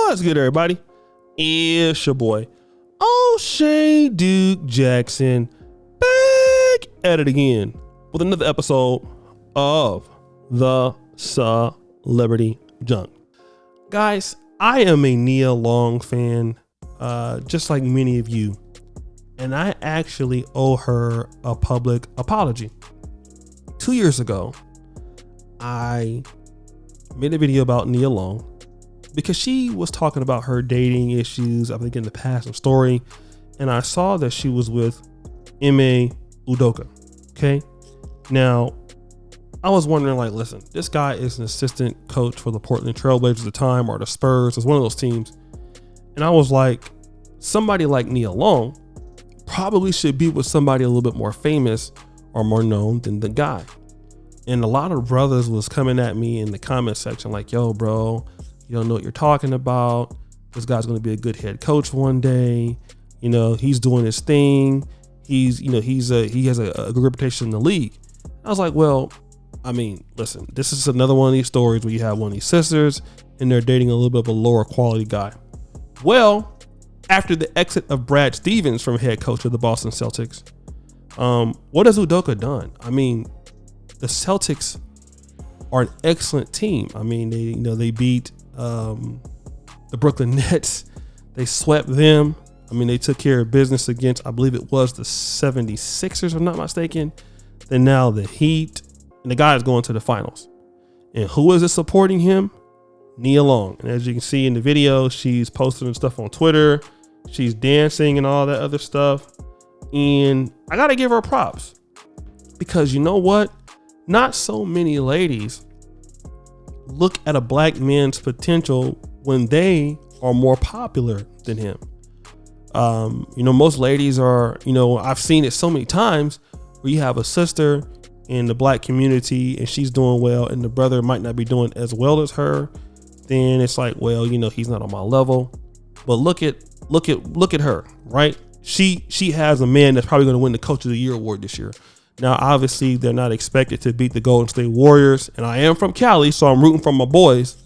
What's good, everybody? It's your boy, O'Shea Duke Jackson, back at it again with another episode of the Celebrity Junk. Guys, I am a Nia Long fan, just like many of you, and I actually owe her a public apology. 2 years ago, I made a video about Nia Long because she was talking about her dating issues, I think in the past, some story, and I saw that she was with Ime Udoka. Okay, now I was wondering, like, listen, this guy is an assistant coach for the Portland Trailblazers at the time, or the Spurs. It was one of those teams, and I was like, somebody like Nia Long probably should be with somebody a little bit more famous or more known than the guy. And a lot of brothers was coming at me in the comment section like, yo, bro, you don't know what you're talking about. This guy's going to be a good head coach one day. You know, he's doing his thing. He has a good reputation in the league. I was like, well, I mean, listen, this is another one of these stories where you have one of these sisters and they're dating a little bit of a lower quality guy. Well, after the exit of Brad Stevens from head coach of the Boston Celtics, what has Udoka done? I mean, the Celtics are an excellent team. I mean, they beat the Brooklyn Nets. They swept them. I mean, they took care of business against, I believe it was the 76ers, if I'm not mistaken. Then now the Heat, and the guy is going to the finals. And who is it supporting him? Nia Long. And as you can see in the video, she's posting stuff on Twitter. She's dancing and all that other stuff. And I got to give her props, because you know what? Not so many ladies look at a black man's potential when they are more popular than him. Most ladies are, I've seen it so many times where you have a sister in the black community and she's doing well and the brother might not be doing as well as her. Then it's like, well, he's not on my level. But look at her, right? She has a man that's probably going to win the Coach of the Year award this year. Now, obviously, they're not expected to beat the Golden State Warriors, and I am from Cali, so I'm rooting for my boys.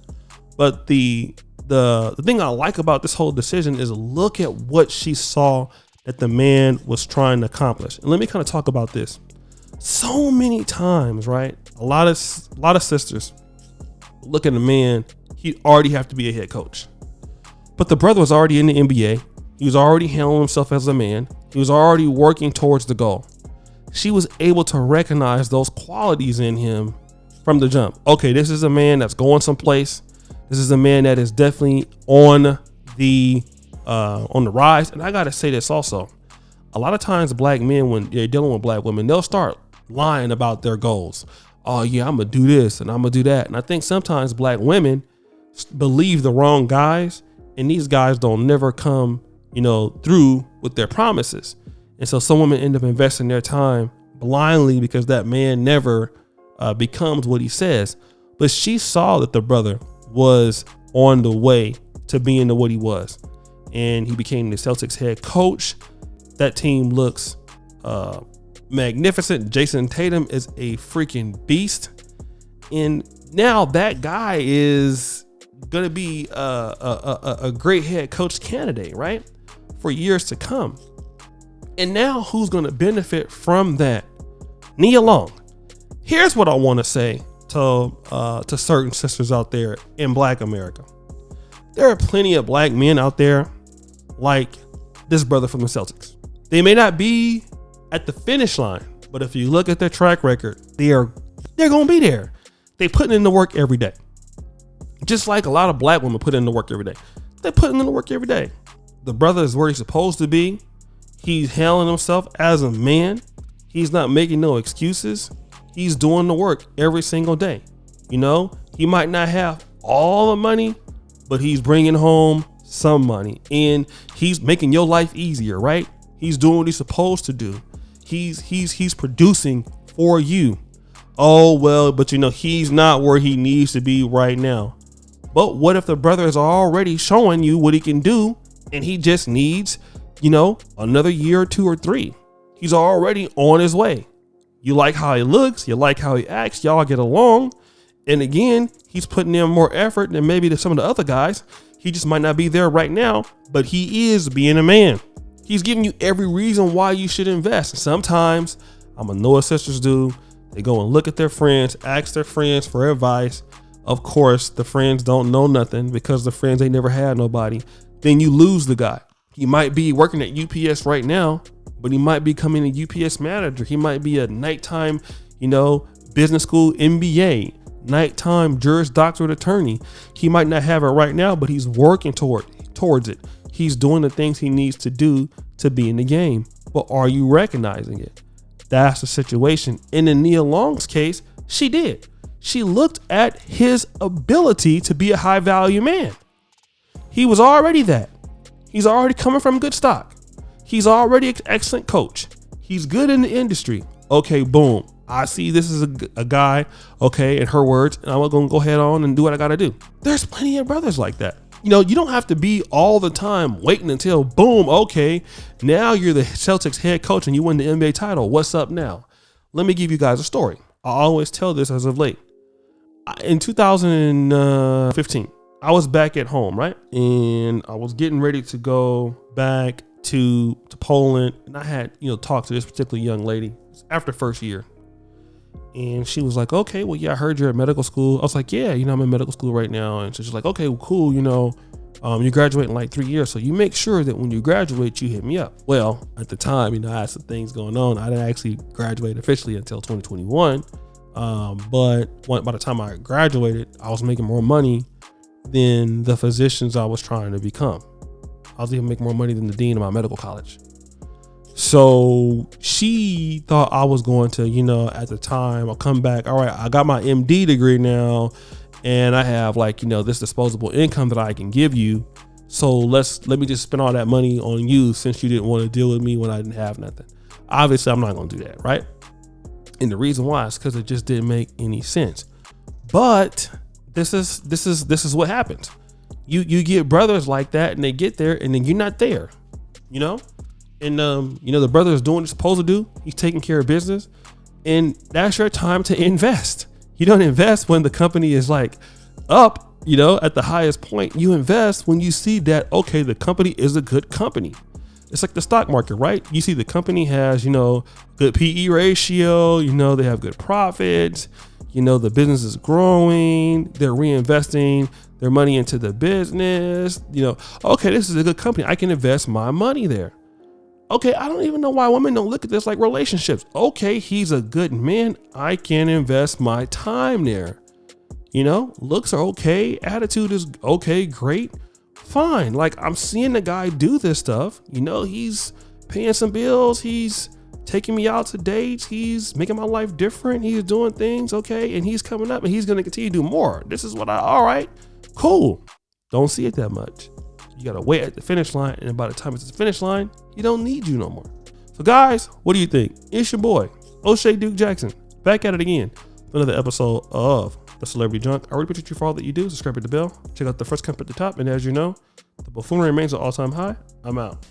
But the thing I like about this whole decision is look at what she saw that the man was trying to accomplish. And let me kind of talk about this. So many times, right? A lot of sisters look at a man, he already have to be a head coach. But the brother was already in the NBA. He was already handling himself as a man. He was already working towards the goal. She was able to recognize those qualities in him from the jump. Okay, this is a man that's going someplace. This is a man that is definitely on the rise. And I gotta say this also. A lot of times black men, when they're dealing with black women, they'll start lying about their goals. Oh yeah, I'm gonna do this and I'm gonna do that. And I think sometimes black women believe the wrong guys, and these guys don't never come, through with their promises. And so some women end up investing their time blindly because that man never becomes what he says. But she saw that the brother was on the way to being what he was. And he became the Celtics head coach. That team looks magnificent. Jason Tatum is a freaking beast. And now that guy is going to be a great head coach candidate, right? For years to come. And now who's going to benefit from that? Nia Long. Here's what I want to say to certain sisters out there in black America. There are plenty of black men out there like this brother from the Celtics. They may not be at the finish line, but if you look at their track record, they're going to be there. They putting in the work every day. Just like a lot of black women put in the work every day. They're putting in the work every day. The brother is where he's supposed to be. He's handling himself as a man. He's not making no excuses. He's doing the work every single day. He might not have all the money, but he's bringing home some money and he's making your life easier, right? He's doing what he's supposed to do. He's producing for you. Oh, well, but he's not where he needs to be right now. But what if the brother is already showing you what he can do and he just needs another year or 2 or 3. He's already on his way. You like how he looks. You like how he acts. Y'all get along. And again, he's putting in more effort than maybe some of the other guys. He just might not be there right now, but he is being a man. He's giving you every reason why you should invest. Sometimes, I'm gonna know what sisters do. They go and look at their friends, ask their friends for advice. Of course, the friends don't know nothing because the friends ain't never had nobody. Then you lose the guy. He might be working at UPS right now, but he might be becoming a UPS manager. He might be a nighttime, business school MBA, nighttime Juris Doctorate attorney. He might not have it right now, but he's working towards it. He's doing the things he needs to do to be in the game. But are you recognizing it? That's the situation. And in Nia Long's case, she did. She looked at his ability to be a high value man. He was already that. He's already coming from good stock. He's already an excellent coach. He's good in the industry. Okay, boom. I see this is a guy, okay, in her words, and I'm going to go ahead on and do what I got to do. There's plenty of brothers like that. You don't have to be all the time waiting until boom, okay, now you're the Celtics head coach and you win the NBA title. What's up now? Let me give you guys a story. I always tell this as of late. In 2015, I was back at home, right? And I was getting ready to go back to Poland. And I had, talked to this particular young lady after first year. And she was like, okay, well, yeah, I heard you're at medical school. I was like, yeah, I'm in medical school right now. And so she's like, okay, well, cool. You graduate in like 3 years. So you make sure that when you graduate, you hit me up. Well, at the time, I had some things going on. I didn't actually graduate officially until 2021. But by the time I graduated, I was making more money than the physicians I was trying to become. I was even making more money than the dean of my medical college. So she thought I was going to, at the time, I'll come back. All right, I got my MD degree now, and I have this disposable income that I can give you. So let me just spend all that money on you since you didn't want to deal with me when I didn't have nothing. Obviously, I'm not going to do that, right? And the reason why is because it just didn't make any sense. But this is what happens. You get brothers like that, and they get there, and then you're not there, And the brother is doing what he's supposed to do. He's taking care of business, and that's your time to invest. You don't invest when the company is like up, at the highest point. You invest when you see that, okay, the company is a good company. It's like the stock market, right? You see the company has, good PE ratio, they have good profits, the business is growing, they're reinvesting their money into the business, okay, this is a good company. I can invest my money there. Okay, I don't even know why women don't look at this like relationships. Okay, he's a good man. I can invest my time there. Looks are okay. Attitude is okay, great. Fine. Like, I'm seeing the guy do this stuff. He's paying some bills. He's taking me out to dates. He's making my life different. He's doing things. Okay. And he's coming up and he's going to continue to do more. This is all right, cool. Don't see it that much. You got to wait at the finish line. And by the time it's the finish line, he don't need you no more. So guys, what do you think? It's your boy, O'Shea Duke Jackson, back at it again with another episode of The Celebrity Junk. I really appreciate you for all that you do. Subscribe to the bell. Check out the first comment at the top. And as you know, the buffoonery remains at all-time high. I'm out.